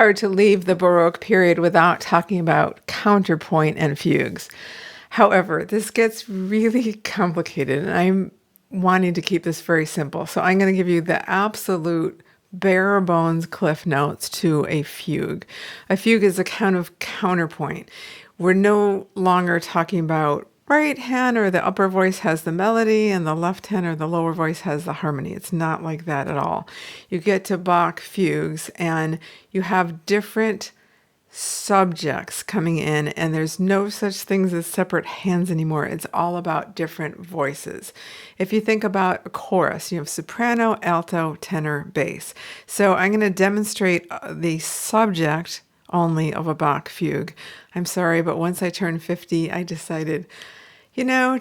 Hard to leave the Baroque period without talking about counterpoint and fugues. However, this gets really complicated, and I'm wanting to keep this very simple. So I'm going to give you the absolute bare bones cliff notes to a fugue. A fugue is a kind of counterpoint. We're no longer talking about right hand or the upper voice has the melody and the left hand or the lower voice has the harmony. It's not like that at all. You get to Bach fugues and you have different subjects coming in, and there's no such things as separate hands anymore. It's all about different voices. If you think about a chorus, you have soprano, alto, tenor, bass. So I'm going to demonstrate the subject only of a Bach fugue. I'm sorry, but once I turned 50, I decided,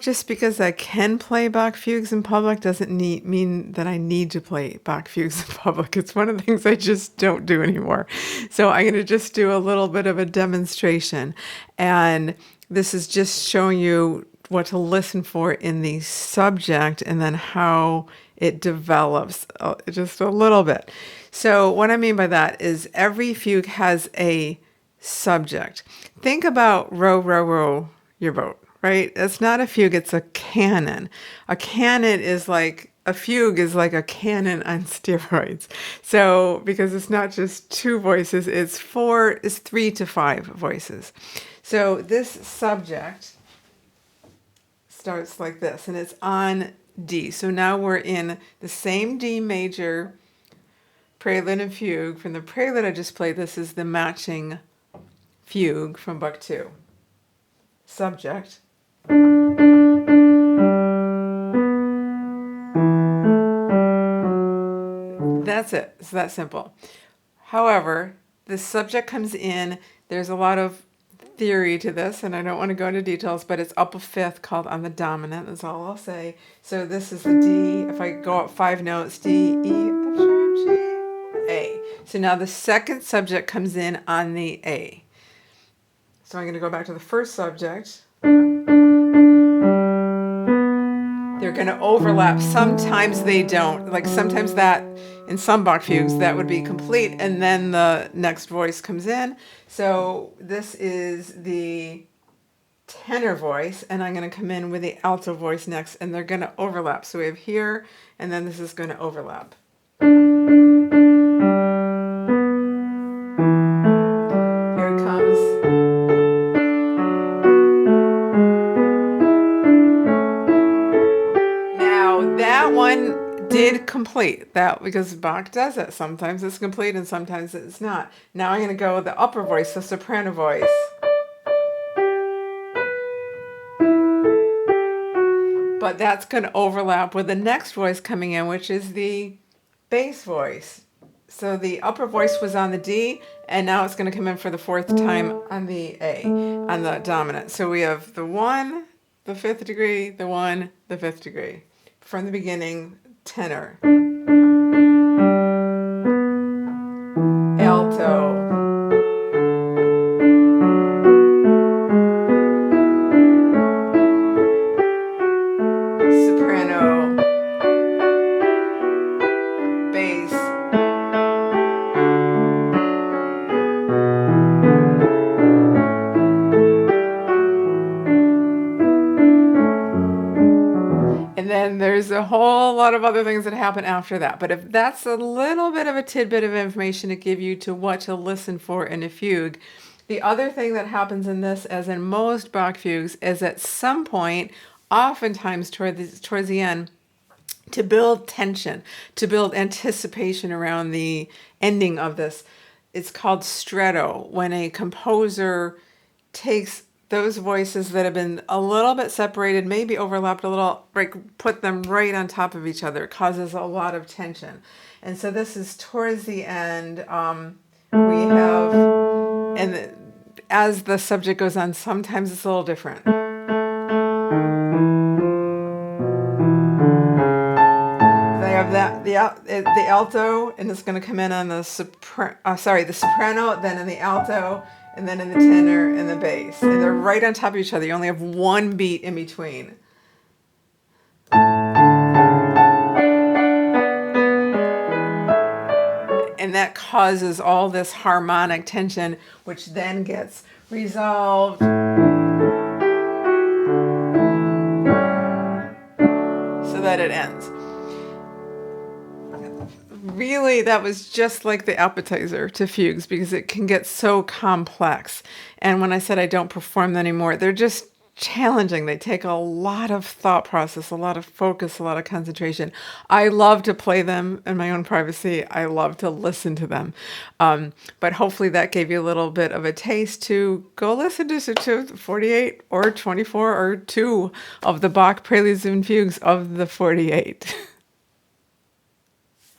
just because I can play Bach fugues in public doesn't mean that I need to play Bach fugues in public. It's one of the things I just don't do anymore. So I'm going to just do a little bit of a demonstration. And this is just showing you what to listen for in the subject and then how it develops just a little bit. So what I mean by that is every fugue has a subject. Think about row, row, row your boat. Right? It's not a fugue, it's a canon. A canon is like, a fugue is like a canon on steroids. So, because it's not just two voices, it's 3 to 5 voices. So this subject starts like this, and it's on D. So now we're in the same D major prelude and fugue. From the prelude I just played, this is the matching fugue from Bach 2. Subject. That's it. It's that simple. However, the subject comes in. There's a lot of theory to this, and I don't want to go into details, but it's up a fifth called on the dominant. That's all I'll say. So this is the D. If I go up 5 notes, D, E, F sharp, G, A. So now the second subject comes in on the A. So I'm going to go back to the first subject. They're going to overlap. Sometimes they don't. Like sometimes that, in some Bach fugues, that would be complete, and then the next voice comes in. So this is the tenor voice, and I'm going to come in with the alto voice next, and they're going to overlap. So we have here, and then this is going to overlap. Here it comes. That one did complete that because Bach does it. Sometimes it's complete and sometimes it's not. Now I'm going to go with the upper voice, the soprano voice. But that's going to overlap with the next voice coming in, which is the bass voice. So the upper voice was on the D, and now it's going to come in for the fourth time on the A, on the dominant. So we have the 1, the 5th degree, the 1, the 5th degree. From the beginning, tenor, alto, soprano, bass, and then there's a whole lot of other things that happen after that. But if that's a little bit of a tidbit of information to give you to what to listen for in a fugue, the other thing that happens in this, as in most Bach fugues, is at some point, oftentimes towards the end, to build tension, to build anticipation around the ending of this. It's called stretto, when a composer takes those voices that have been a little bit separated, maybe overlapped a little, like put them right on top of each other. It causes a lot of tension. And so this is towards the end. We have, and as the subject goes on, sometimes it's a little different. I have that the alto, and it's going to come in on the soprano, then in the alto, and then in the tenor and the bass. And they're right on top of each other. You only have one beat in between. And And that causes all this harmonic tension, which then gets resolved so that it ends. Really, that was just like the appetizer to fugues because it can get so complex. And when I said I don't perform them anymore, they're just challenging. They take a lot of thought process, a lot of focus, a lot of concentration. I love to play them in my own privacy. I love to listen to them. But hopefully that gave you a little bit of a taste to go listen to 48 or 24 or 2 of the Bach Preludes and Fugues of the 48.